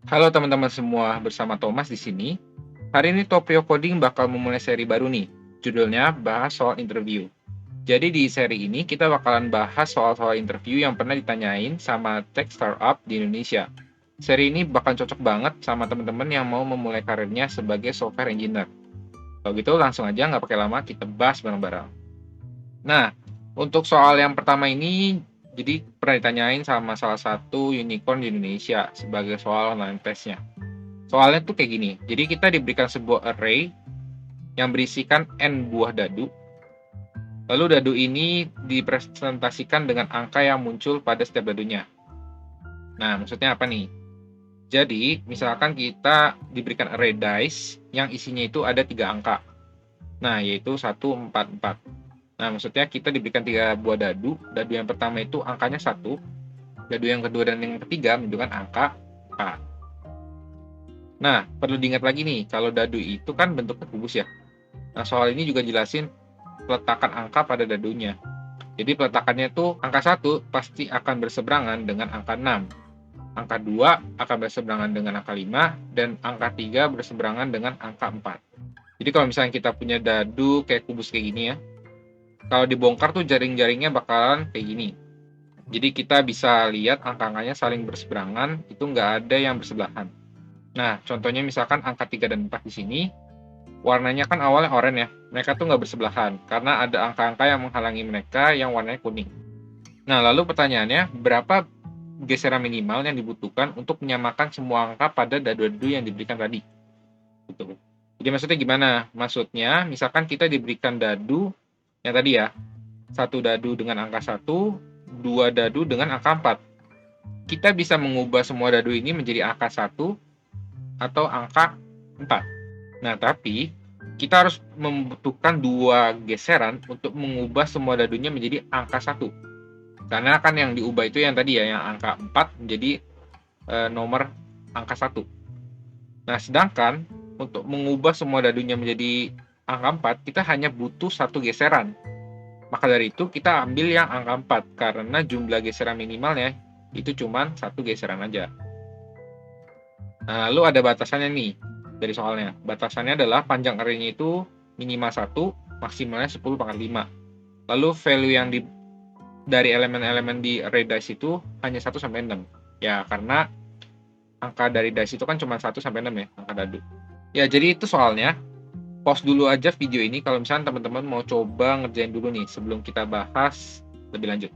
Halo teman-teman semua, bersama Thomas di sini. Hari ini Topio Coding bakal memulai seri baru nih. Judulnya bahas soal interview. Jadi di seri ini kita bakalan bahas soal-soal interview yang pernah ditanyain sama tech startup di Indonesia. Seri ini bakal cocok banget sama teman-teman yang mau memulai karirnya sebagai software engineer. Kalau gitu langsung aja nggak pakai lama kita bahas bareng-bareng. Nah, untuk soal yang pertama ini jadi pernah ditanyain sama salah satu unicorn di Indonesia sebagai soal online testnya. Soalnya tuh kayak gini, jadi kita diberikan sebuah array yang berisikan n buah dadu, lalu dadu ini dipresentasikan dengan angka yang muncul pada setiap dadunya. Nah, maksudnya apa nih? Jadi, misalkan kita diberikan array dice yang isinya itu ada 3 angka. Nah, yaitu 1, 4, 4. Nah, maksudnya kita diberikan 3 buah dadu. Dadu yang pertama itu angkanya 1, dadu yang kedua dan yang ketiga menunjukkan angka 4. Nah, perlu diingat lagi nih, kalau dadu itu kan bentuknya kubus ya. Nah, soal ini juga jelasin peletakan angka pada dadunya. Jadi peletakannya itu angka 1 pasti akan berseberangan dengan angka 6. Angka 2 akan berseberangan dengan angka 5, dan angka 3 berseberangan dengan angka 4. Jadi kalau misalnya kita punya dadu kayak kubus kayak gini ya, kalau dibongkar tuh jaring-jaringnya bakalan kayak gini. Jadi kita bisa lihat angka-angkanya saling berseberangan, itu nggak ada yang bersebelahan. Nah, contohnya misalkan angka 3 dan 4 di sini, warnanya kan awalnya oranye ya. Mereka tuh nggak bersebelahan, karena ada angka-angka yang menghalangi mereka yang warnanya kuning. Nah, lalu pertanyaannya, berapa geseran minimal yang dibutuhkan untuk menyamakan semua angka pada dadu-dadu yang diberikan tadi? Gitu. Jadi maksudnya gimana? Maksudnya, misalkan kita diberikan dadu yang tadi ya, satu dadu dengan angka 1, dua dadu dengan angka 4. Kita bisa mengubah semua dadu ini menjadi angka 1 atau angka 4. Nah, tapi kita harus membutuhkan 2 geseran untuk mengubah semua dadunya menjadi angka 1. Karena kan yang diubah itu yang tadi ya, yang angka 4 menjadi nomor angka 1. Nah, sedangkan untuk mengubah semua dadunya menjadi angka 4, kita hanya butuh 1 geseran. Maka dari itu kita ambil yang angka 4, karena jumlah geseran minimalnya itu cuma 1 geseran aja. Nah, lalu ada batasannya nih dari soalnya. Batasannya adalah panjang array-nya itu minimal 1, maksimalnya 10 pangkat 5. Lalu value yang dari elemen-elemen di array dice itu hanya 1 sampai 6. Ya, karena angka dari dice itu kan cuma 1 sampai 6 ya, angka dadu. Ya, jadi itu soalnya. Pause dulu aja video ini kalau misalnya teman-teman mau coba ngerjain dulu nih sebelum kita bahas lebih lanjut.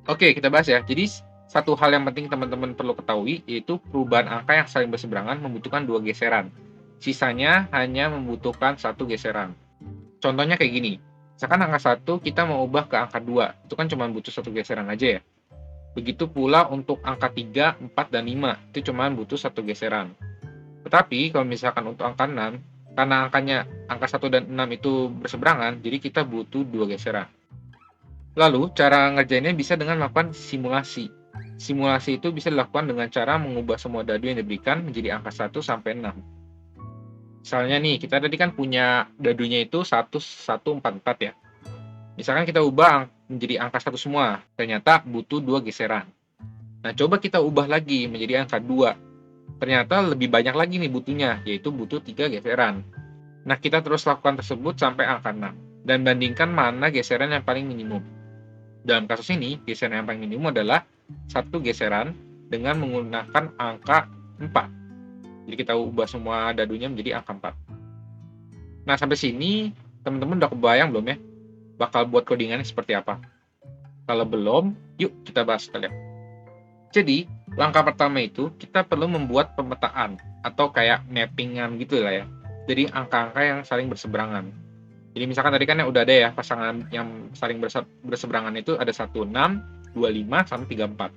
Oke, kita bahas ya. Jadi satu hal yang penting teman-teman perlu ketahui yaitu perubahan angka yang saling berseberangan membutuhkan 2 geseran. Sisanya hanya membutuhkan 1 geseran. Contohnya kayak gini. Misalkan angka 1 kita mau ubah ke angka 2. Itu kan cuma butuh 1 geseran aja ya. Begitu pula untuk angka 3, 4, dan 5. Itu cuma butuh 1 geseran. Tetapi kalau misalkan untuk angka 6, karena angka 1 dan 6 itu berseberangan, jadi kita butuh 2 geseran. Lalu, cara ngerjainnya bisa dengan melakukan simulasi. Simulasi itu bisa dilakukan dengan cara mengubah semua dadu yang diberikan menjadi angka 1 sampai 6. Misalnya nih, kita tadi kan punya dadunya itu 1, 1, 4, 4 ya. Misalkan kita ubah menjadi angka 1 semua, ternyata butuh 2 geseran. Nah, coba kita ubah lagi menjadi angka 2. Ternyata lebih banyak lagi nih butuhnya, yaitu butuh 3 geseran. Nah, kita terus lakukan tersebut sampai angka 6. Dan bandingkan mana geseran yang paling minimum. Dalam kasus ini, geseran yang paling minimum adalah 1 geseran dengan menggunakan angka 4. Jadi kita ubah semua dadunya menjadi angka 4. Nah, sampai sini teman-teman udah kebayang belum ya? Bakal buat codingannya seperti apa? Kalau belum, yuk kita bahas sekalian. Jadi, langkah pertama itu kita perlu membuat pemetaan atau kayak mappingan gitu lah ya. Jadi angka-angka yang saling berseberangan. Jadi misalkan tadi kan yang udah ada ya pasangan yang saling berseberangan itu ada 16, 25, sama 34.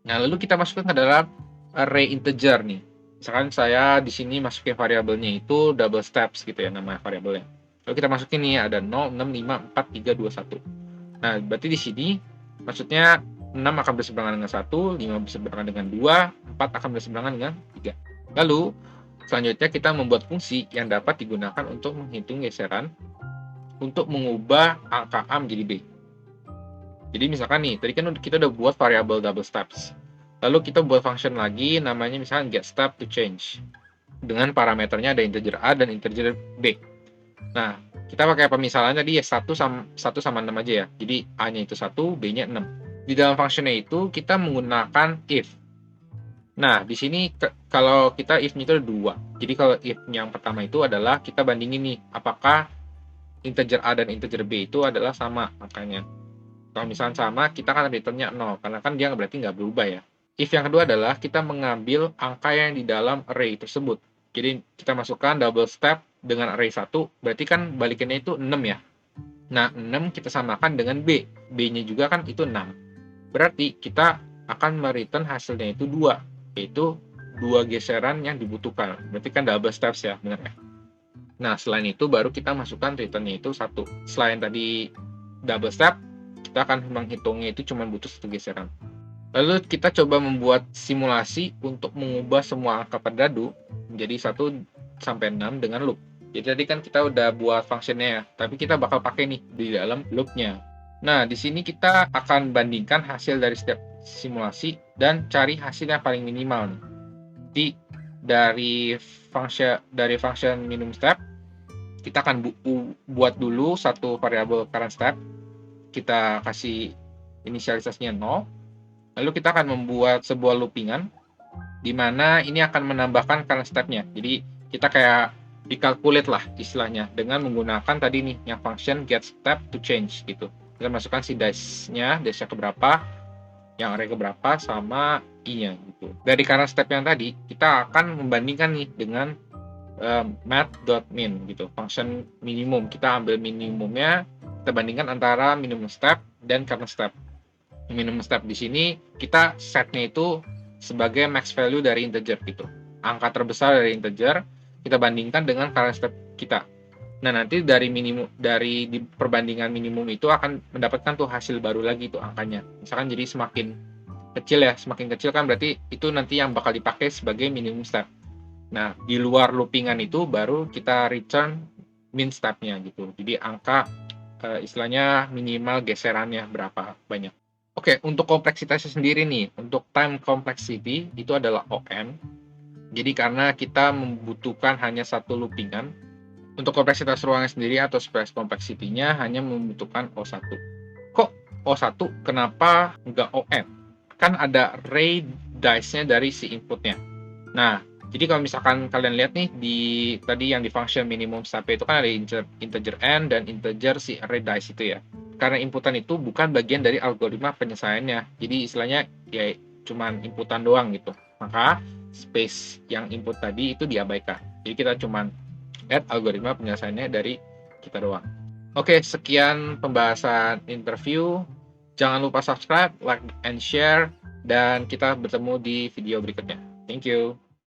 Nah, lalu kita masukkan ke dalam array integer nih. Misalkan saya di sini masukin variabelnya itu double steps gitu ya nama variabelnya. Lalu kita masukin nih ada 0, 6, 5, 4, 3, 2, 1. Nah, berarti di sini maksudnya 6 akan berseberangan dengan 1, 5 berseberangan dengan 2, 4 akan berseberangan dengan 3. Lalu, selanjutnya kita membuat fungsi yang dapat digunakan untuk menghitung geseran untuk mengubah angka A menjadi B. Jadi misalkan nih, tadi kan kita udah buat variabel double steps. Lalu kita buat function lagi, namanya misalnya getStep to change. Dengan parameternya ada integer A dan integer B. Nah, kita pakai pemisalan tadi ya 1 sama 6 aja ya. Jadi A-nya itu 1, B-nya 6. Di dalam functionnya itu kita menggunakan if. Nah, di sini kalau kita if-nya itu ada 2. Jadi kalau if yang pertama itu adalah kita bandingin nih, apakah integer A dan integer B itu adalah sama angkanya. Kalau misalnya sama, kita kan return-nya 0, karena kan dia berarti nggak berubah ya. If yang kedua adalah kita mengambil angka yang di dalam array tersebut. Jadi kita masukkan double step dengan array 1, berarti kan balikannya itu 6 ya. Nah, 6 kita samakan dengan B. B-nya juga kan itu 6. Berarti kita akan mereturn hasilnya itu 2, yaitu 2 geseran yang dibutuhkan. Berarti kan double steps ya, benar ya? Nah, selain itu baru kita masukkan return-nya itu 1. Selain tadi double step, kita akan menghitungnya itu cuma butuh 1 geseran. Lalu kita coba membuat simulasi untuk mengubah semua angka pada dadu menjadi 1 sampai 6 dengan loop. Jadi tadi kan kita udah buat functionnya ya, tapi kita bakal pakai nih di dalam loopnya. Nah, di sini kita akan bandingkan hasil dari setiap simulasi dan cari hasil yang paling minimal nih. Jadi dari function minimum step, kita akan buat dulu satu variabel current step, kita kasih inisialisasinya 0, lalu kita akan membuat sebuah loopingan, di mana ini akan menambahkan current step-nya. Jadi kita kayak dikalkulate lah istilahnya, dengan menggunakan tadi nih, yang function getStep to change gitu. Kita masukkan si dice-nya keberapa, yang array keberapa, sama i-nya gitu. Dari current step yang tadi, kita akan membandingkan nih dengan math.min gitu, function minimum. Kita ambil minimumnya, kita bandingkan antara minimum step dan current step. Minimum step di sini kita setnya itu sebagai max value dari integer gitu. Angka terbesar dari integer kita bandingkan dengan current step kita. Nah, nanti dari perbandingan minimum itu akan mendapatkan tuh hasil baru lagi tuh angkanya. Misalkan jadi semakin kecil kan berarti itu nanti yang bakal dipakai sebagai minimum step. Nah, di luar loopingan itu baru kita return min step-nya gitu. Jadi angka istilahnya minimal geserannya berapa banyak. Oke, untuk kompleksitasnya sendiri nih, untuk time complexity itu adalah ON. Jadi karena kita membutuhkan hanya satu loopingan, untuk kompleksitas ruangnya sendiri atau space complexity-nya hanya membutuhkan O1. Kok O1? Kenapa nggak ON? Kan ada array dice-nya dari si inputnya. Nah, jadi kalau misalkan kalian lihat nih, tadi yang di function minimum step itu kan ada integer n dan integer si array dice itu ya. Karena inputan itu bukan bagian dari algoritma penyelesaiannya. Jadi istilahnya ya cuman inputan doang gitu. Maka space yang input tadi itu diabaikan. Jadi kita cuman lihat algoritma penyelesaiannya dari kita doang. Oke, sekian pembahasan interview. Jangan lupa subscribe, like, and share. Dan kita bertemu di video berikutnya. Thank you.